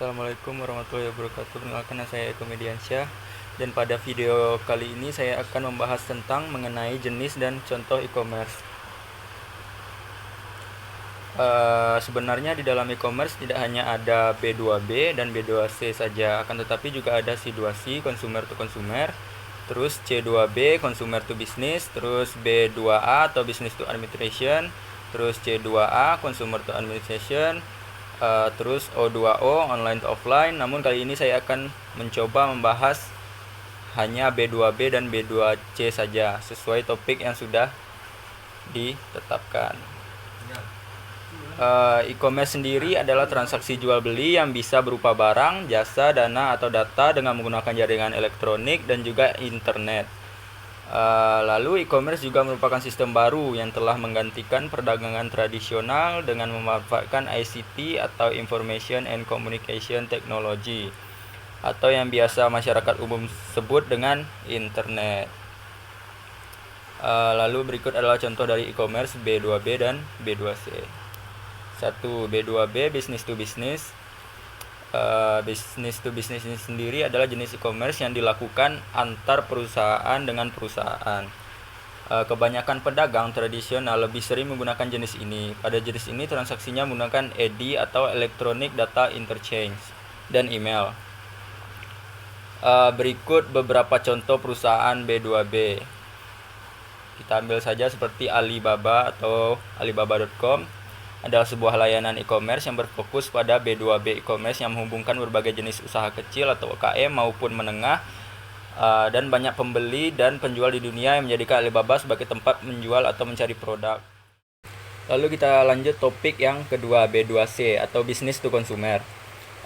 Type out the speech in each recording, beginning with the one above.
Assalamualaikum warahmatullahi wabarakatuh. Perkenalkan, saya Eko Mediansyah. Dan pada video kali ini saya akan membahas tentang mengenai jenis dan contoh e-commerce. Sebenarnya di dalam e-commerce tidak hanya ada B2B dan B2C saja, akan tetapi juga ada C2C, consumer to consumer, terus C2B, consumer to business, terus B2A atau business to administration, terus C2A, consumer to administration, terus O2O, online to offline. Namun kali ini saya akan mencoba membahas hanya B2B dan B2C saja sesuai topik yang sudah ditetapkan. E-commerce sendiri adalah transaksi jual beli yang bisa berupa barang, jasa, dana, atau data dengan menggunakan jaringan elektronik dan juga internet. Lalu e-commerce juga merupakan sistem baru yang telah menggantikan perdagangan tradisional dengan memanfaatkan ICT atau Information and Communication Technology, atau yang biasa masyarakat umum sebut dengan internet. Lalu berikut adalah contoh dari e-commerce B2B dan B2C. 1. B2B, business to business. Business to business ini sendiri adalah jenis e-commerce yang dilakukan antar perusahaan dengan perusahaan. Kebanyakan pedagang tradisional lebih sering menggunakan jenis ini. Pada jenis ini transaksinya menggunakan EDI atau Electronic Data Interchange dan email. Berikut beberapa contoh perusahaan B2B. Kita ambil saja seperti Alibaba atau Alibaba.com. Adalah sebuah layanan e-commerce yang berfokus pada B2B e-commerce yang menghubungkan berbagai jenis usaha kecil atau UKM maupun menengah, dan banyak pembeli dan penjual di dunia yang menjadikan Alibaba sebagai tempat menjual atau mencari produk. Lalu kita lanjut topik yang kedua, B2C atau business to consumer.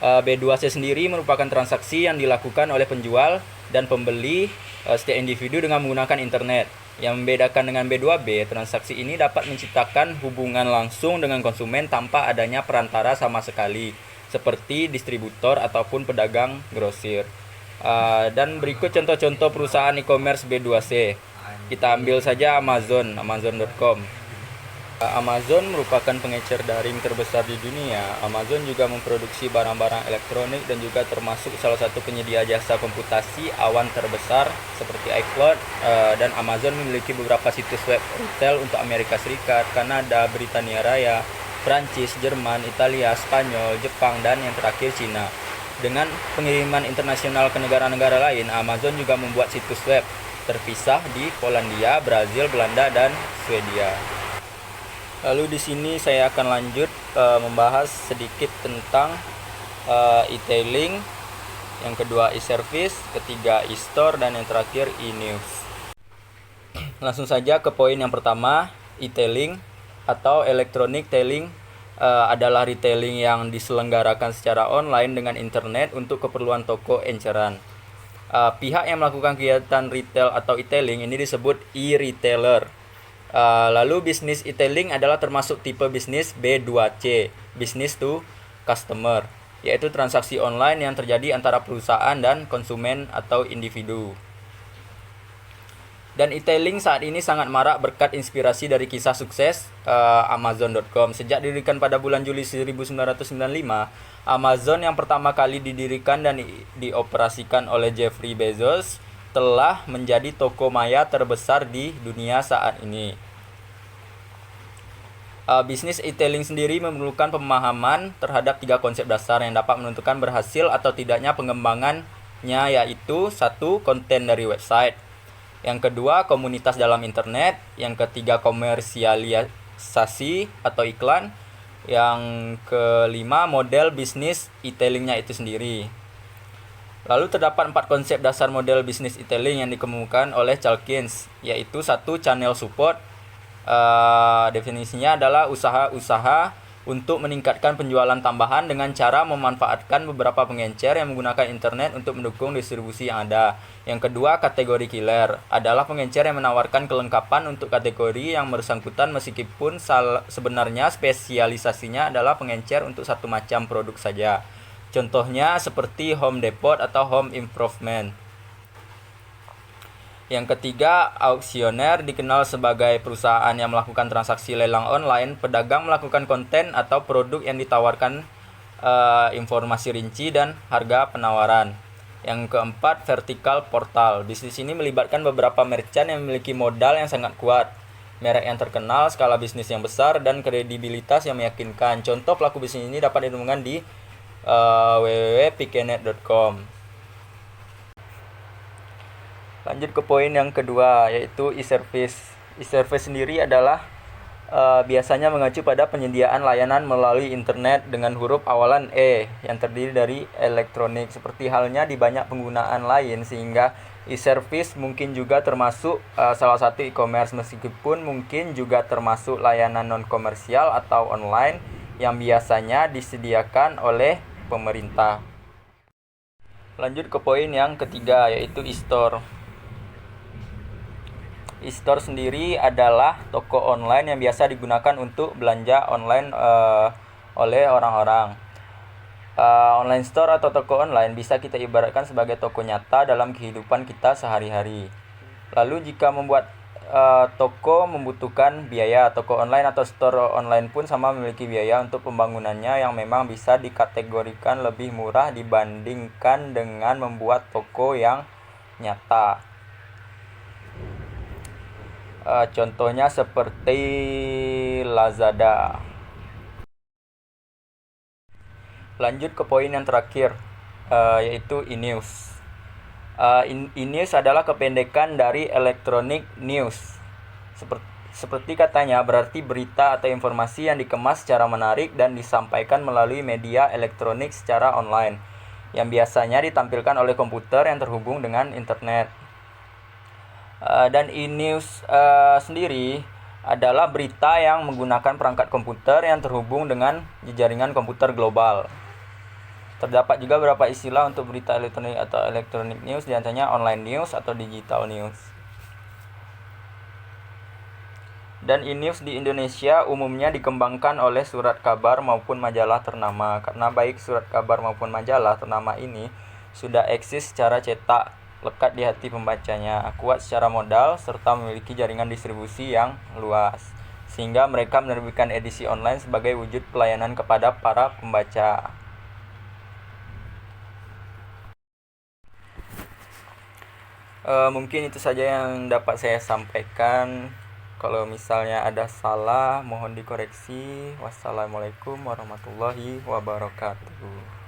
B2C sendiri merupakan transaksi yang dilakukan oleh penjual dan pembeli setiap individu dengan menggunakan internet. Yang membedakan dengan B2B, transaksi ini dapat menciptakan hubungan langsung dengan konsumen tanpa adanya perantara sama sekali, seperti distributor ataupun pedagang grosir. Dan berikut contoh-contoh perusahaan e-commerce B2C. Kita ambil saja Amazon.com. Amazon merupakan pengecer daring terbesar di dunia. Amazon juga memproduksi barang-barang elektronik dan juga termasuk salah satu penyedia jasa komputasi awan terbesar seperti iCloud, dan Amazon memiliki beberapa situs web retail untuk Amerika Serikat, Kanada, Britania Raya, Prancis, Jerman, Italia, Spanyol, Jepang, dan yang terakhir Cina. Dengan pengiriman internasional ke negara-negara lain, Amazon juga membuat situs web terpisah di Polandia, Brazil, Belanda, dan Swedia. Lalu di sini saya akan lanjut membahas sedikit tentang e-tailing, yang kedua e-service, ketiga e-store, dan yang terakhir e-news. Langsung saja ke poin yang pertama, e-tailing atau electronic tailing adalah retailing yang diselenggarakan secara online dengan internet untuk keperluan toko enceran. Pihak yang melakukan kegiatan retail atau e-tailing ini disebut e-retailer. Lalu bisnis e-tailing adalah termasuk tipe bisnis B2C, business to customer, yaitu transaksi online yang terjadi antara perusahaan dan konsumen atau individu. Dan e-tailing saat ini sangat marak berkat inspirasi dari kisah sukses Amazon.com. Sejak didirikan pada bulan Juli 1995, Amazon yang pertama kali didirikan dan dioperasikan oleh Jeffrey Bezos telah menjadi toko maya terbesar di dunia saat ini. Bisnis e-tailing sendiri memerlukan pemahaman terhadap 3 konsep dasar yang dapat menentukan berhasil atau tidaknya pengembangannya, yaitu 1. Konten dari website, yang kedua komunitas dalam internet, yang ketiga komersialisasi atau iklan, yang kelima model bisnis e-tailingnya itu sendiri. Lalu terdapat 4 konsep dasar model bisnis e-tailing yang dikemukakan oleh Calkins, yaitu 1. Channel support. Definisinya adalah usaha-usaha untuk meningkatkan penjualan tambahan dengan cara memanfaatkan beberapa pengencer yang menggunakan internet untuk mendukung distribusi yang ada. Yang kedua, kategori killer adalah pengencer yang menawarkan kelengkapan untuk kategori yang bersangkutan meskipun sebenarnya spesialisasinya adalah pengencer untuk satu macam produk saja. Contohnya seperti Home Depot atau Home Improvement. Yang ketiga, auksioner dikenal sebagai perusahaan yang melakukan transaksi lelang online. Pedagang melakukan konten atau produk yang ditawarkan informasi rinci dan harga penawaran. Yang keempat, vertikal portal. Bisnis ini melibatkan beberapa merchant yang memiliki modal yang sangat kuat, merek yang terkenal, skala bisnis yang besar, dan kredibilitas yang meyakinkan. Contoh pelaku bisnis ini dapat ditemukan di www.pikenet.com. Lanjut ke poin yang kedua, yaitu e-service. E-service sendiri adalah biasanya mengacu pada penyediaan layanan melalui internet dengan huruf awalan E yang terdiri dari elektronik, seperti halnya di banyak penggunaan lain, sehingga e-service mungkin juga termasuk salah satu e-commerce, meskipun mungkin juga termasuk layanan non-komersial atau online yang biasanya disediakan oleh pemerintah. Lanjut ke poin yang ketiga, yaitu e-store. E-store sendiri adalah toko online yang biasa digunakan untuk belanja online oleh orang-orang. Online store atau toko online bisa kita ibaratkan sebagai toko nyata dalam kehidupan kita sehari-hari. Lalu jika membuat toko membutuhkan biaya, toko online atau store online pun sama memiliki biaya untuk pembangunannya yang memang bisa dikategorikan lebih murah dibandingkan dengan membuat toko yang nyata. Contohnya seperti Lazada. Lanjut ke poin yang terakhir, yaitu e-news. E-news adalah kependekan dari electronic news. Seperti katanya, berarti berita atau informasi yang dikemas secara menarik dan disampaikan melalui media elektronik secara online, yang biasanya ditampilkan oleh komputer yang terhubung dengan internet. Dan e-news sendiri adalah berita yang menggunakan perangkat komputer yang terhubung dengan jaringan komputer global. Terdapat juga beberapa istilah untuk berita elektronik atau electronic news, diantaranya online news atau digital news. Dan e-news di Indonesia umumnya dikembangkan oleh surat kabar maupun majalah ternama, karena baik surat kabar maupun majalah ternama ini sudah eksis secara cetak, lekat di hati pembacanya, kuat secara modal, serta memiliki jaringan distribusi yang luas, sehingga mereka menerbitkan edisi online sebagai wujud pelayanan kepada para pembaca. Mungkin itu saja yang dapat saya sampaikan. Kalau misalnya ada salah, mohon dikoreksi. Wassalamualaikum warahmatullahi wabarakatuh.